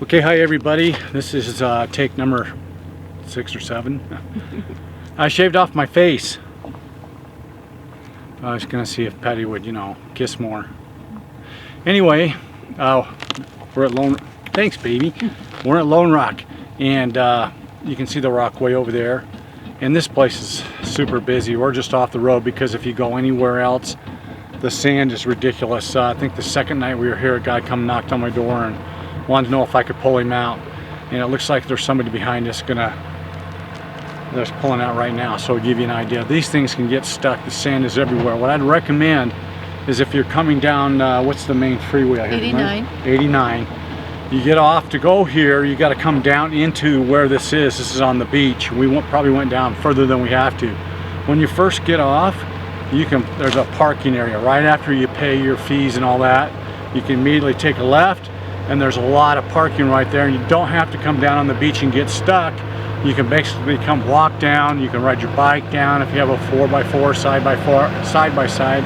Okay, hi everybody. This is take number 6 or 7. I shaved off my face. I was gonna see if Patty would, kiss more. Anyway, we're at Lone. Thanks, baby. We're at Lone Rock, and you can see the rock way over there. And this place is super busy. We're just off the road because if you go anywhere else, the sand is ridiculous. I think the second night we were here, a guy come knocked on my door and wanted to know if I could pull him out. And it looks like there's somebody behind us that's pulling out right now. So to give you an idea, these things can get stuck. The sand is everywhere. What I'd recommend is if you're coming down, what's the main freeway out here? 89. 89. You get off to go here, you got to come down into where this is. This is on the beach. We probably went down further than we have to. When you first get off, there's a parking area right after you pay your fees and all that. You can immediately take a left, and there's a lot of parking right there, and you don't have to come down on the beach and get stuck. You can basically come walk down. You can ride your bike down. If you have a 4x4 side by side,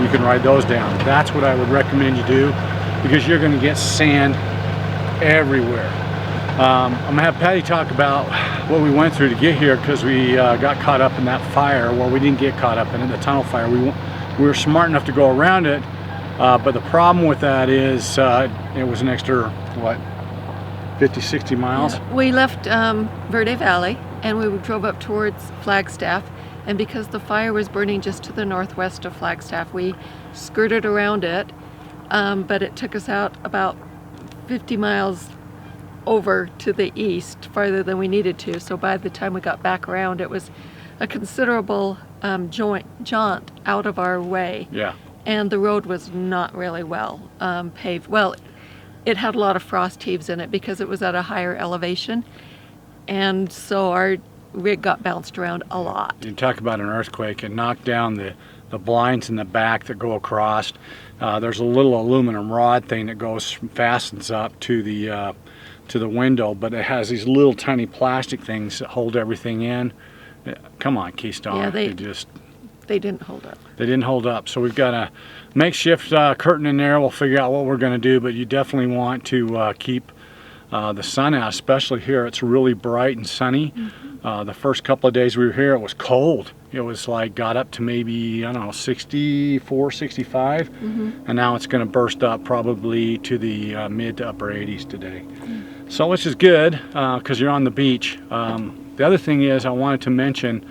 you can ride those down. That's what I would recommend you do, because you're going to get sand everywhere. I'm gonna have Patty talk about what we went through to get here, because we got caught up in that fire. Well, we didn't get caught up in it, the tunnel fire. We were smart enough to go around it, but the problem with that is it was an extra, what, 50-60 miles? Yeah. We left Verde Valley and we drove up towards Flagstaff, and because the fire was burning just to the northwest of Flagstaff, we skirted around it, but it took us out about 50 miles over to the east, farther than we needed to. So by the time we got back around, it was a considerable jaunt out of our way. Yeah. And the road was not really well paved. Well, it had a lot of frost heaves in it because it was at a higher elevation, and so our rig got bounced around a lot. You talk about an earthquake. It knocked down the blinds in the back that go across. There's a little aluminum rod thing that fastens up to the window, but it has these little tiny plastic things that hold everything in. Come on, Keystone. Yeah, they didn't hold up. They didn't hold up. So we've got a makeshift curtain in there. We'll figure out what we're going to do, but you definitely want to keep the sun out, especially here. It's really bright and sunny. Mm-hmm. The first couple of days we were here, it was cold. It was like got up to maybe, I don't know, 64, 65, mm-hmm. and now it's going to burst up probably to the mid to upper 80s today. Mm-hmm. So which is good because you're on the beach. The other thing is I wanted to mention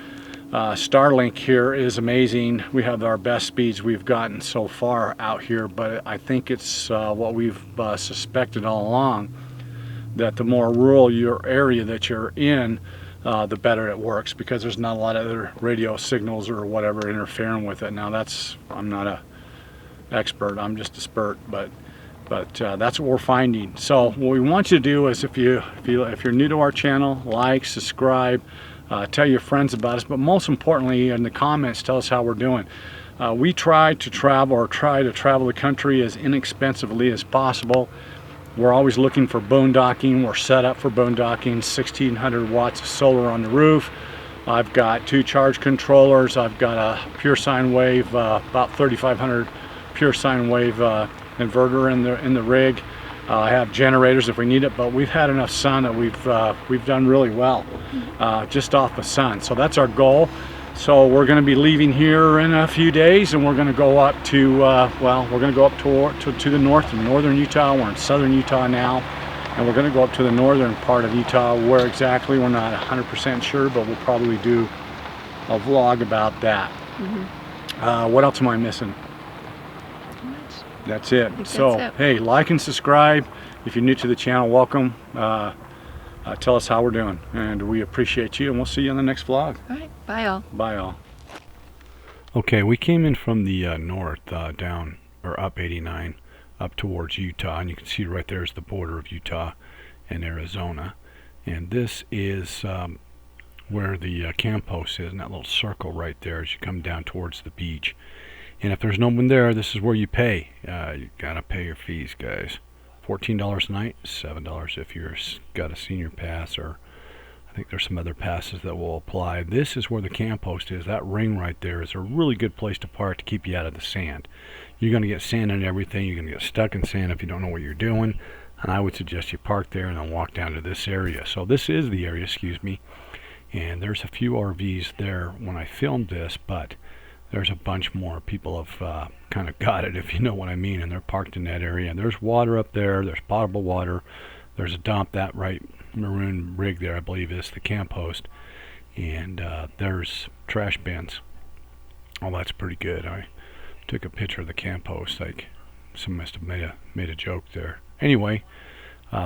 StarLink here is amazing. We have our best speeds we've gotten so far out here, but I think it's what we've suspected all along, that the more rural your area that you're in, the better it works, because there's not a lot of other radio signals or whatever interfering with it. Now I'm not an expert, I'm just a spurt, but that's what we're finding. So what we want you to do is, if you're new to our channel, like, subscribe, tell your friends about us, but most importantly in the comments, tell us how we're doing. We try to travel the country as inexpensively as possible. We're always looking for boondocking. We're set up for boondocking. 1600 watts of solar on the roof. I've got 2 charge controllers. I've got a pure sine wave, about 3500 pure sine wave inverter in the rig. I have generators if we need it, but we've had enough sun that we've done really well just off the sun. So that's our goal. So we're going to be leaving here in a few days, and we're going to go up to we're going to go up to the north in northern Utah. We're in southern Utah now, and we're going to go up to the northern part of Utah. Where exactly, we're not 100% sure, but we'll probably do a vlog about that. Mm-hmm. What else am I missing? That's it. So that's it. Hey, like and subscribe. If you're new to the channel, welcome. Tell us how we're doing, and we appreciate you, and we'll see you in the next vlog. All right, bye all. Bye all. Okay, we came in from the north, down or up 89 up towards Utah, and you can see right there is the border of Utah and Arizona, and this is where the camp post is, in that little circle right there as you come down towards the beach. And if there's no one there, this is where you pay. You gotta pay your fees, guys. $14 a night, $7 if you've got a senior pass, or I think there's some other passes that will apply. This is where the camp post is. That ring right there is a really good place to park to keep you out of the sand. You're going to get sand in everything. You're going to get stuck in sand if you don't know what you're doing. And I would suggest you park there and then walk down to this area. So this is the area, excuse me. And there's a few RVs there when I filmed this, but there's a bunch more. People have kind of got it, if you know what I mean, and they're parked in that area. And there's water up there. There's potable water. There's a dump. That right maroon rig there, I believe, is the camp host. And there's trash bins. Oh, that's pretty good. I took a picture of the camp host. Like, someone must have made a joke there. Anyway,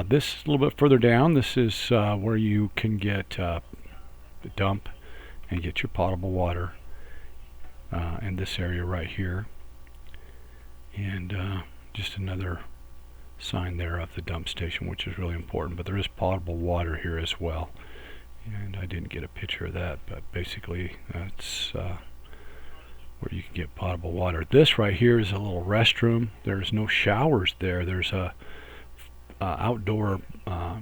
this is a little bit further down. This is where you can get the dump and get your potable water in this area right here. And just another sign there of the dump station, which is really important. But there is potable water here as well. And I didn't get a picture of that, but basically that's where you can get potable water. This right here is a little restroom. There's no showers there. There's a outdoor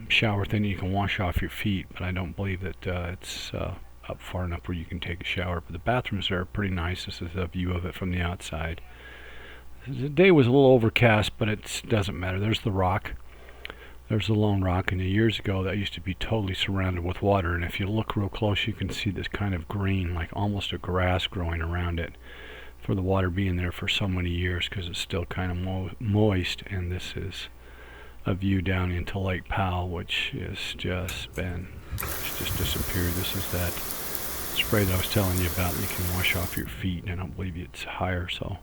shower thing that you can wash off your feet, but I don't believe that it's up far enough where you can take a shower. But the bathrooms are pretty nice. This is a view of it from the outside. The day was a little overcast, but it doesn't matter. There's the rock. There's the Lone Rock, and years ago that used to be totally surrounded with water, and if you look real close you can see this kind of green, like almost a grass growing around it, for the water being there for so many years, because it's still kind of moist. And this is a view down into Lake Powell, which has just disappeared. This is that spray that I was telling you about that you can wash off your feet, and I don't believe it's higher. So,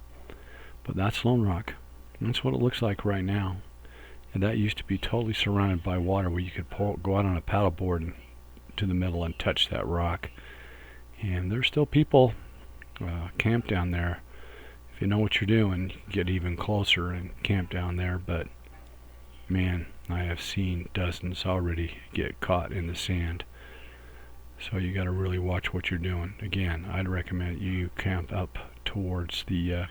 but that's Lone Rock. That's what it looks like right now. And that used to be totally surrounded by water, where you could go out on a paddleboard and to the middle and touch that rock. And there's still people camped down there. If you know what you're doing, you can get even closer and camp down there. But man, I have seen dozens already get caught in the sand. So you got to really watch what you're doing. Again, I'd recommend you camp up towards the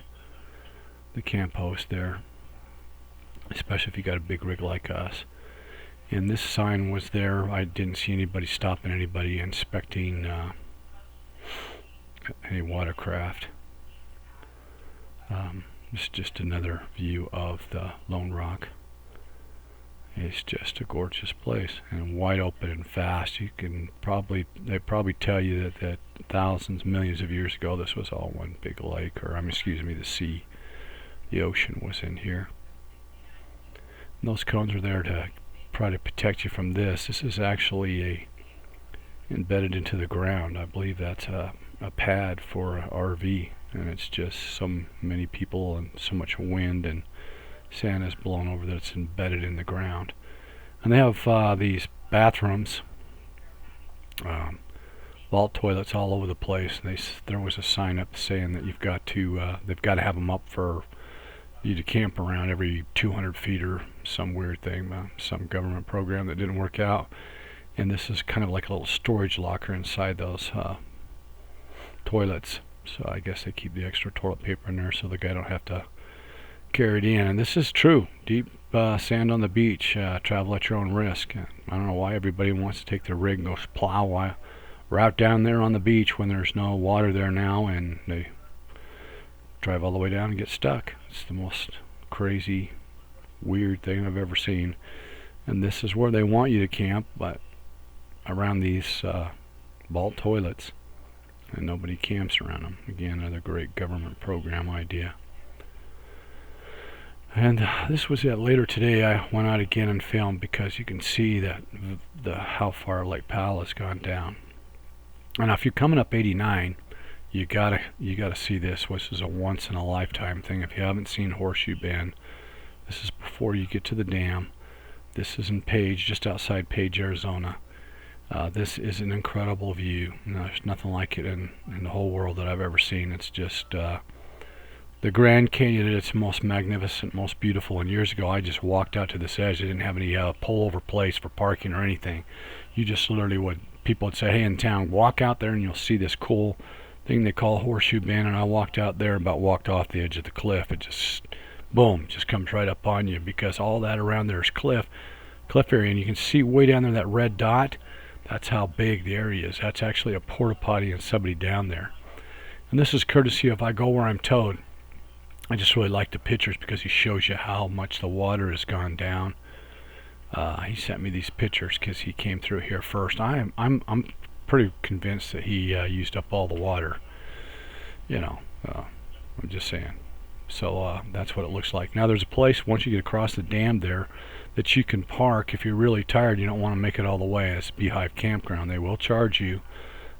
camp host there, especially if you got a big rig like us. And this sign was there. I didn't see anybody stopping anybody inspecting any watercraft. It's just another view of the Lone Rock. It's just a gorgeous place and wide open and fast. You can they probably tell you that thousands, millions of years ago this was all one big lake, or the sea. The ocean was in here. And those cones are there to try to protect you from this. This is actually embedded into the ground. I believe that's a pad for an RV, and it's just so many people and so much wind and sand has blown over that it's embedded in the ground. And they have these bathrooms, vault toilets all over the place. And there was a sign up saying that they've got to have them up for you to camp around every 200 feet or some weird thing, some government program that didn't work out. And this is kind of like a little storage locker inside those toilets. So I guess they keep the extra toilet paper in there so the guy don't have to carry it in. And this is true. Deep sand on the beach. Travel at your own risk. I don't know why everybody wants to take their rig and go plow route down there on the beach when there's no water there now, and they drive all the way down and get stuck. It's the most crazy, weird thing I've ever seen. And this is where they want you to camp, but around these vault toilets, and nobody camps around them. Again, another great government program idea. And this was it. Later today I went out again and filmed, because you can see that how far Lake Powell has gone down. And if you're coming up 89, you gotta see this. This is a once in a lifetime thing. If you haven't seen Horseshoe Bend, this is before you get to the dam. This is in Page, just outside Page, Arizona. This is an incredible view. There's nothing like it in the whole world that I've ever seen. It's just the Grand Canyon at its most magnificent, most beautiful. And years ago I just walked out to this edge. They didn't have any pullover place for parking or anything. You just literally people would say, hey, in town, walk out there and you'll see this cool thing they call Horseshoe Bend. And I walked out there, about walked off the edge of the cliff. It just, boom, just comes right up on you, because all that around there is cliff area. And you can see way down there that red dot. That's how big the area is. That's actually a porta potty and somebody down there. And this is courtesy of I Go Where I'm Towed. I just really like the pictures because he shows you how much the water has gone down. He sent me these pictures because he came through here first. I'm pretty convinced that he used up all the water. You know, I'm just saying. So that's what it looks like. Now there's a place once you get across the dam there that you can park if you're really tired. You don't want to make it all the way. It's Beehive Campground. They will charge you.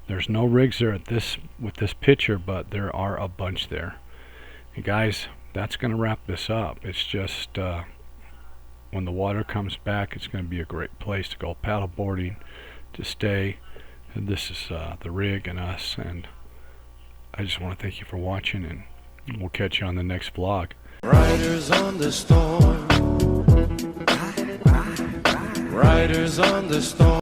There's no rigs there with this picture, but there are a bunch there. And guys, that's going to wrap this up. It's just when the water comes back, it's going to be a great place to go paddle boarding, to stay. And this is the rig and us, and I just want to thank you for watching, and we'll catch you on the next vlog. Riders on the storm. Riders on the storm.